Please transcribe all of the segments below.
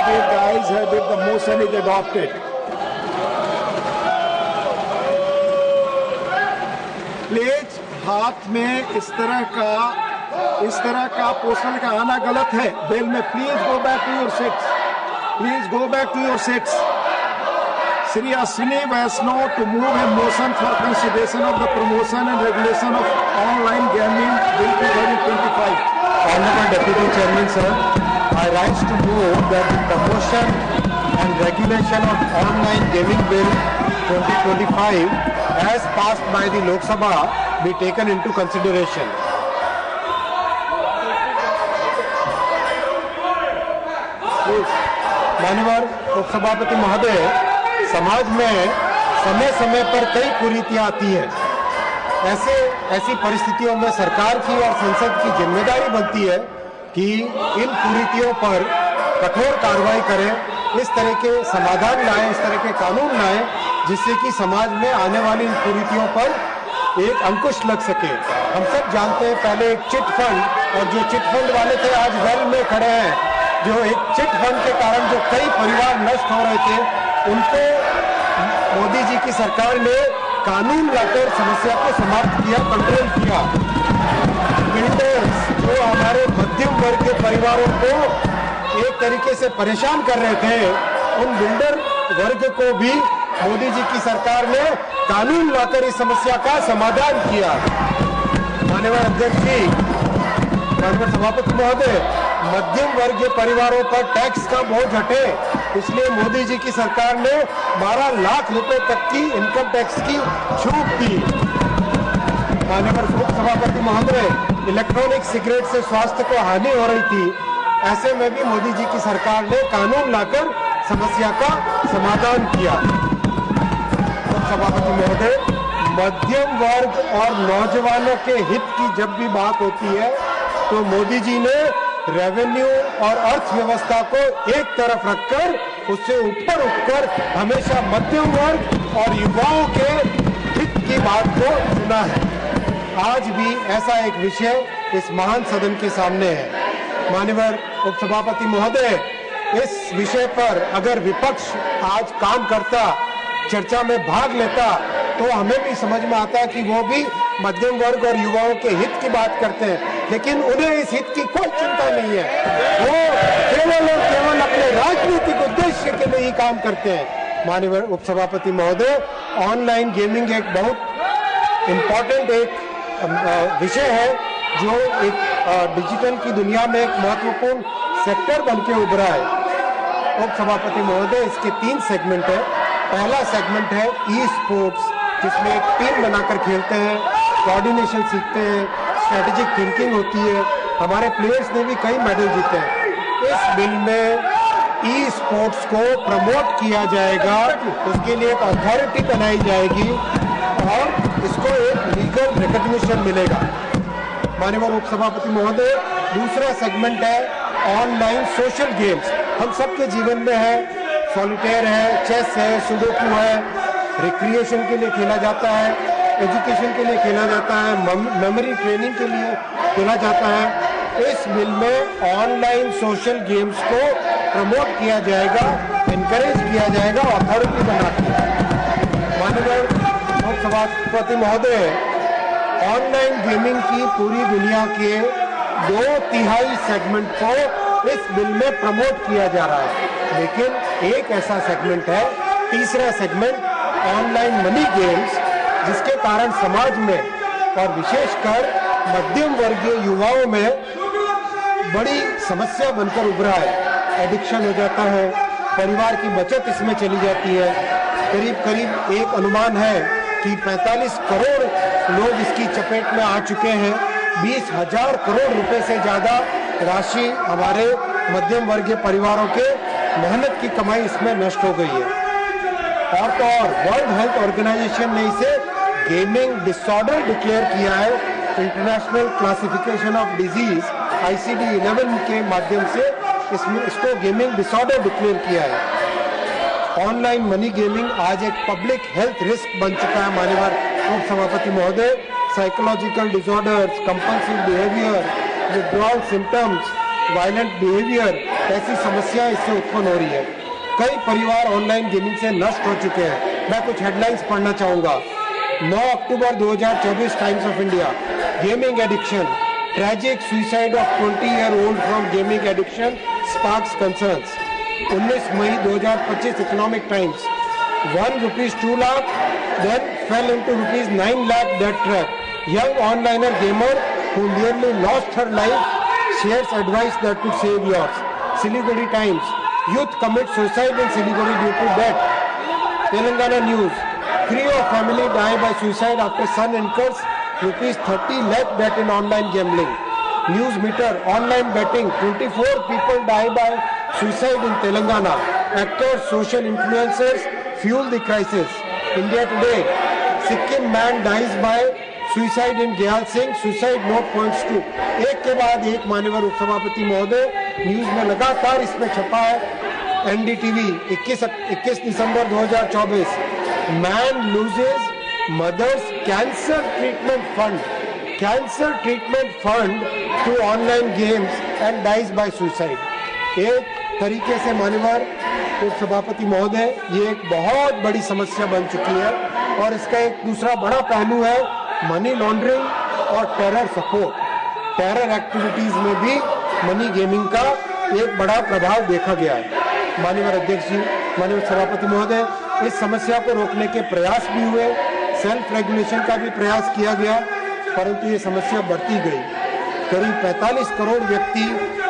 indicate the ayes have it, the motion is adopted. Please हाथ में इस तरह का पोस्टर का आना गलत है बिल में. Please go back to your seats. Please go back to your seats. Shri Ashwini Vaishnav to move a motion for consideration of the promotion and regulation of online gaming bill 2025. Honorable Deputy Chairman, sir, I rise to move that the promotion and regulation of online gaming bill 2025 as passed by the Lok Sabha be taken into consideration. माननीय उपसभापति महोदय, समाज में समय समय पर कई कुरीतियां आती हैं. ऐसी परिस्थितियों में सरकार की और संसद की जिम्मेदारी बनती है कि इन कुरीतियों पर कठोर कार्रवाई करें, इस तरह के समाधान लाएं, इस तरह के कानून लाएं जिससे कि समाज में आने वाली इन कुरीतियों पर एक अंकुश लग सके. हम सब जानते हैं पहले एक चिट फंड, और जो चिट फंड वाले थे आज वेल में खड़े हैं. जो एक चिट फंड के कारण जो कई परिवार नष्ट हो रहे थे, उनको मोदी जी की सरकार ने कानून लाकर समस्या को समाप्त किया, कंट्रोल किया. बिल्डर्स जो हमारे मध्यम वर्ग के परिवारों को एक तरीके से परेशान कर रहे थे, उन बिल्डर वर्ग को भी मोदी जी की सरकार ने कानून लाकर इस समस्या का समाधान किया. माननीय अध्यक्ष जी, माननीय सभापति महोदय, मध्यम वर्गीय परिवारों पर टैक्स का बोझ हटे, इसलिए मोदी जी की सरकार ने 12 लाख रुपए तक की इनकम टैक्स की छूट दी. माननीय उपसभापति महोदय, इलेक्ट्रॉनिक सिगरेट से स्वास्थ्य को हानि हो रही थी, ऐसे में भी मोदी जी की सरकार ने कानून लाकर समस्या का समाधान किया. उपसभापति महोदय, मध्यम वर्ग और नौजवानों के हित की जब भी बात होती है तो मोदी जी ने रेवेन्यू और अर्थव्यवस्था को एक तरफ रखकर उससे ऊपर उठकर हमेशा मध्यम वर्ग और युवाओं के हित की बात को सुना है. आज भी ऐसा एक विषय इस महान सदन के सामने है. माननीय उपसभापति महोदय, इस विषय पर अगर विपक्ष आज काम करता, चर्चा में भाग लेता, तो हमें भी समझ में आता कि वो भी मध्यम वर्ग और युवाओं के हित की बात करते हैं, लेकिन उन्हें इस हित की कोई चिंता नहीं है. वो केवल और केवल अपने राजनीतिक उद्देश्य के लिए ही काम करते हैं. माननीय उपसभापति महोदय, ऑनलाइन गेमिंग एक बहुत इम्पोर्टेंट एक विषय है जो एक डिजिटल की दुनिया में एक महत्वपूर्ण सेक्टर बन के उभरा है. उपसभापति महोदय, इसके 3 सेगमेंट है. पहला सेगमेंट है ई स्पोर्ट्स, जिसमें एक टीम बनाकर खेलते हैं, कोऑर्डिनेशन सीखते हैं, स्ट्रेटेजिक थिंकिंग होती है. हमारे प्लेयर्स ने भी कई मेडल जीते हैं. इस बिल में ई स्पोर्ट्स को प्रमोट किया जाएगा, उसके लिए एक अथॉरिटी बनाई जाएगी और इसको एक लीगल रिकॉग्निशन मिलेगा. माननीय उपसभापति महोदय, दूसरा सेगमेंट है ऑनलाइन सोशल गेम्स. हम सबके जीवन में है, सॉलिटेयर है, चेस है, सुडोकू है, रिक्रिएशन के लिए खेला जाता है, एजुकेशन के लिए खेला जाता है, मेमोरी ट्रेनिंग के लिए खेला जाता है. इस बिल में ऑनलाइन सोशल गेम्स को प्रमोट किया जाएगा, एनकरेज किया जाएगा, अथॉरिटी बना के. माननीय उपसभापति महोदय, ऑनलाइन गेमिंग की पूरी दुनिया के 2/3 सेगमेंट को इस बिल में प्रमोट किया जा रहा है, लेकिन एक ऐसा सेगमेंट है, तीसरा सेगमेंट ऑनलाइन मनी गेम्स, जिसके कारण समाज में और विशेषकर मध्यम वर्गीय युवाओं में बड़ी समस्या बनकर उभरा है. एडिक्शन हो जाता है, परिवार की बचत इसमें चली जाती है. करीब एक अनुमान है कि 45 करोड़ लोग इसकी चपेट में आ चुके हैं. 20,000 करोड़ रुपए से ज्यादा राशि हमारे मध्यम वर्गीय परिवारों के मेहनत की कमाई इसमें नष्ट हो गई है. और तो और वर्ल्ड हेल्थ ऑर्गेनाइजेशन ने इसे गेमिंग डिसऑर्डर डिक्लेयर किया है. International classification of disease ICD-11 के माध्यम से इसको गेमिंग डिसऑर्डर डिक्लेयर किया है. ऑनलाइन मनी गेमिंग आज एक पब्लिक हेल्थ रिस्क बन चुका है. माननीय उपसभापति महोदय, psychological disorders, compulsive behaviour, withdrawal symptoms, violent behaviour, ऐसी समस्या इससे उत्पन्न हो रही है। कई परिवार ऑनलाइन गेमिंग से नष्ट हो चुके हैं। मैं कुछ हेडलाइंस पढ़ना चाहूंगा। 9 October 2024 Times of India, gaming addiction, tragic suicide of 20-year-old from gaming addiction sparks concerns. 19 May 2025 economic times, ₹1 lakh then fell into ₹9 lakh debt trap. Young onliner gamer who nearly lost her life shares advice that could save yours. Siliguri Times, youth commit suicide in Siliguri due to debt. Telangana News, Creo family die by suicide after son incurs ₹30 lakh debt in online gambling. News Meter, online betting, 24 people die by suicide in Telangana. Actors, social influencers fuel the crisis. India Today, Sikkim man dies by suicide in Gyal Singh, suicide note points to. एक के बाद एक माननीय उपसभापति महोदय, news में लगातार इसमें छपा है। NDTV 21 December 2024, man loses mother's cancer treatment fund to online games and dies by suicide. एक तरीके से माननीय उपसभापति महोदय, ये एक बहुत बड़ी समस्या बन चुकी है और इसका एक दूसरा बड़ा पहलू है मनी लॉन्ड्रिंग और टेरर सपोर्ट। टेरर एक्टिविटीज में भी मनी गेमिंग का एक बड़ा प्रभाव देखा गया है। माननीय अध्यक्ष जी, माननीय सभापति महोदय, इस समस्या को रोकने के प्रयास भी हुए, सेल्फ रेगुलेशन का भी प्रयास किया गया, परंतु ये समस्या बढ़ती गई। करीब 45 करोड़ व्यक्ति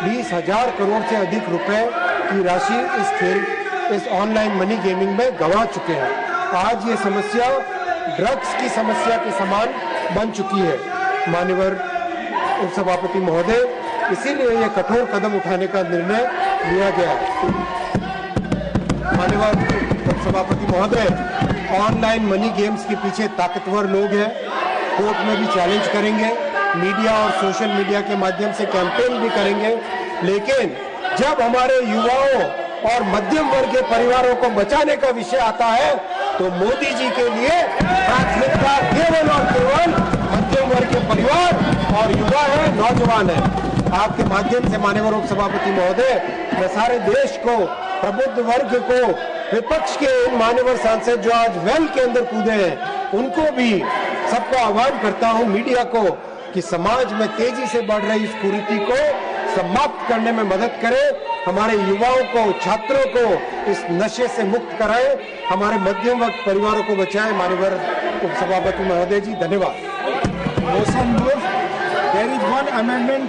20,000 करोड़ से अधिक रुपए की राशि इस ऑनलाइन मनी गेमिंग में गंवा चुके हैं। आज ये समस्या ड्रग्स की समस्या के समान बन चुकी है। माननीय उपसभापति महोदय, इसीलिए ये कठोर कदम उठाने का निर्णय लिया गया है। माननीय उपसभापति महोदय, ऑनलाइन मनी गेम्स के पीछे ताकतवर लोग हैं, कोर्ट में भी चैलेंज करेंगे, मीडिया और सोशल मीडिया के माध्यम से कैंपेन भी करेंगे, लेकिन जब हमारे युवाओं और मध्यम वर्ग के परिवारों को बचाने का विषय आता है तो मोदी जी के लिए प्राथमिकता केवल और केवल मध्यम वर्ग के परिवार और युवा है, नौजवान है। आपके माध्यम से माननीय उपसभापति महोदय, मैं सारे देश को, प्रबुद्ध वर्ग को, विपक्ष के मान्यवर सांसद जो आज वेल के अंदर कूदे हैं, उनको भी सबको आह्वान करता हूं, मीडिया को, कि समाज में तेजी से बढ़ रही इस कुरीति को समाप्त करने में मदद करें, हमारे युवाओं को, छात्रों को इस नशे से मुक्त कराएं, हमारे मध्यम वर्ग परिवारों को बचाएं। माननीय उपसभापति महोदय जी, धन्यवाद। Motion moved. There is one amendment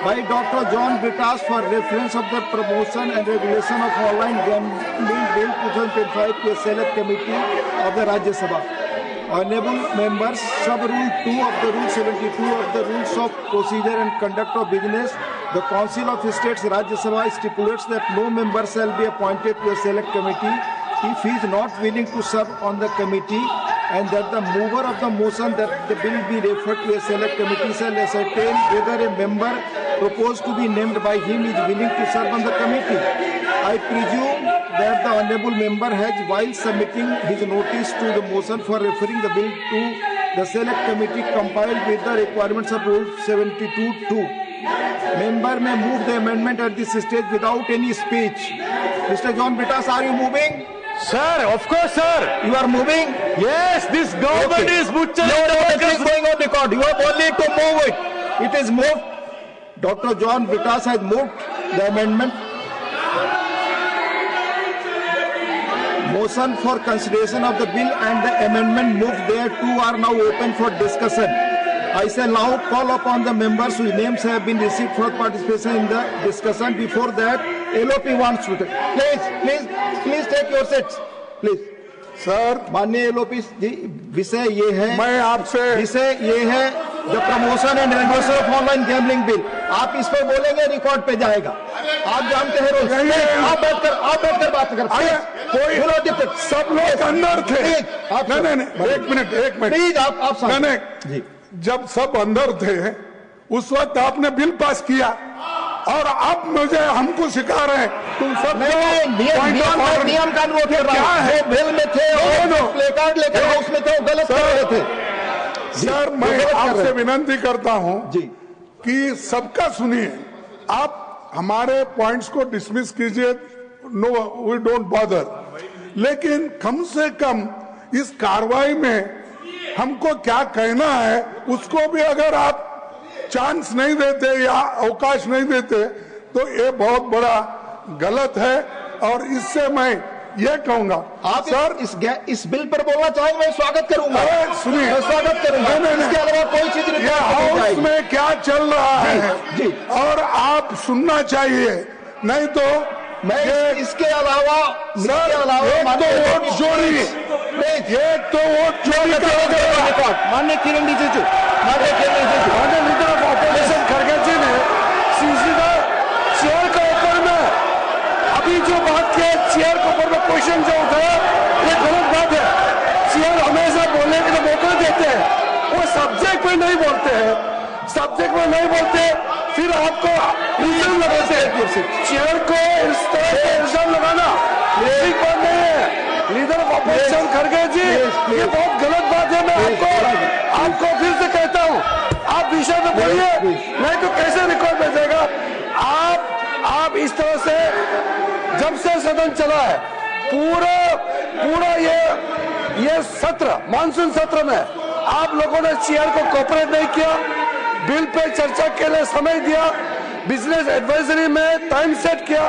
by Dr. John Britas for reference of the promotion and regulation of online gambling bill 2025 to a select committee of the Rajya Sabha. Honorable members, sub-rule 2 of the Rule 72 of the Rules of Procedure and Conduct of Business, the Council of States Rajya Sabha stipulates that no member shall be appointed to a select committee if he is not willing to serve on the committee, and that the mover of the motion that the bill be referred to a select committee shall ascertain whether a member proposed to be named by him is willing to serve on the committee. I presume that the honourable member has, while submitting his notice to the motion for referring the bill to the select committee, complied with the requirements of Rule 72(2). Member may move the amendment at this stage without any speech. Mr. John Britas, are you moving? Sir, of course, sir. You are moving? Yes, this government is butchering it is going on record. You have only to move it. It is moved. Dr. John Britas has moved the amendment. Motion for consideration of the bill and the amendment moved thereto are now open for discussion. I shall now call upon the members whose names have been received for participation in the discussion. Before that, LOP wants to please take your seats, please. Sir, माननीय LOP जी, विषय ये है, मैं आपसे विषय ये है the promotion and regulation of online gambling bill. आप इस पर बोलेंगे, रिकॉर्ड पे जाएगा। आप जानते हैं रोज। आप बैठकर बात कर। कोई सब लोग अंदर थे। आप नहीं, एक मिनट प्लीज, आप नहीं, जब सब अंदर थे उस वक्त आपने बिल पास किया और अब मुझे हमको सिखा रहे हैं तुम सब नियम का अनुरोध कर रहा है। जो बिल में थे और प्ले कार्ड लेकर उसमें थे, गलत कर रहे थे। सर, मैं आपसे विनती करता हूं जी, कि सबका सुनिए, आप हमारे पॉइंट्स को डिसमिस कीजिए, नो वी डोंट बॉदर, लेकिन कम से कम इस कार्रवाई में हमको क्या कहना है उसको भी अगर आप चांस नहीं देते या अवकाश नहीं देते तो ये बहुत बड़ा गलत है। और इससे मैं ये कहूंगा, आप सर इस बिल पर बोलना चाहेंगे, मैं स्वागत करूंगा, सुनिए, मैं स्वागत करूंगा, इसके अलावा कोई चीज नहीं। ये हाउस में क्या चल रहा है जी। और आप सुनना चाहिए, नहीं तो मैं इसके अलावा एक तो वोट चोरी, एक तो वोट चोरी का माननीय किरण रिजिजू, माननीय लीडर ऑफ ऑपोजिशन खड़गे जी ने सीधा चेयर के ऊपर में अभी जो बात की चेयर के ऊपर में क्वेश्चन जो उठाया ये गलत बात है। चेयर हमेशा बोलने के लिए मौका देते हैं, वो सब्जेक्ट में नहीं बोलते हैं, सब्जेक्ट में नहीं बोलते फिर आपको इल्जाम लगाते हैं। चेयर को इस तरह से इल्जाम लगाना ठीक बात नहीं है। लीडर ऑफ ऑपोजिशन खड़गे जी, ये बहुत गलत बात है। मैं आपको फिर से कहता हूँ, आप विषय में बोलिए, नहीं तो कैसे रिकॉर्ड भेजेगा। आप इस तरह से जब से सदन चला है पूरा ये सत्र, मानसून सत्र में आप लोगों ने चेयर को कोऑपरेट नहीं किया, बिल पे चर्चा के लिए समय दिया, बिजनेस एडवाइजरी में टाइम सेट किया,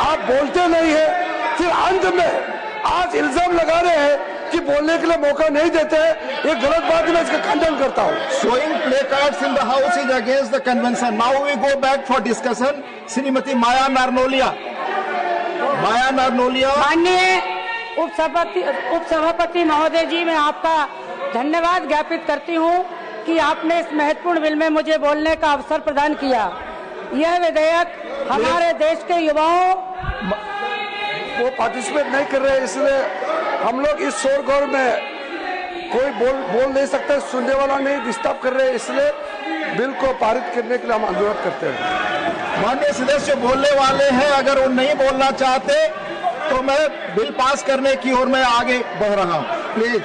आप बोलते नहीं है, फिर अंत में आज इल्जाम लगा रहे हैं कि बोलने के लिए मौका नहीं देते हैं। ये गलत बात है, मैं इसका खंडन करता हूँ। Showing placards in the house is against the convention. Now we go back for discussion. Shrimati माया नारनोलिया। माननीय उपसभापति महोदय जी, मैं आपका धन्यवाद ज्ञापित करती हूँ कि आपने इस महत्वपूर्ण बिल में मुझे बोलने का अवसर प्रदान किया। यह विधेयक हमारे देश के युवाओं वो पार्टिसिपेट नहीं कर रहे, इसलिए हम लोग इस शोरगोल में कोई बोल नहीं सकते, सुनने वाला नहीं, डिस्टर्ब कर रहे, इसलिए बिल को पारित करने के लिए हम अनुरोध करते हैं। माननीय सदस्य बोलने वाले हैं, अगर वो नहीं बोलना चाहते तो मैं बिल पास करने की ओर मैं आगे बढ़ रहा हूं। प्लीज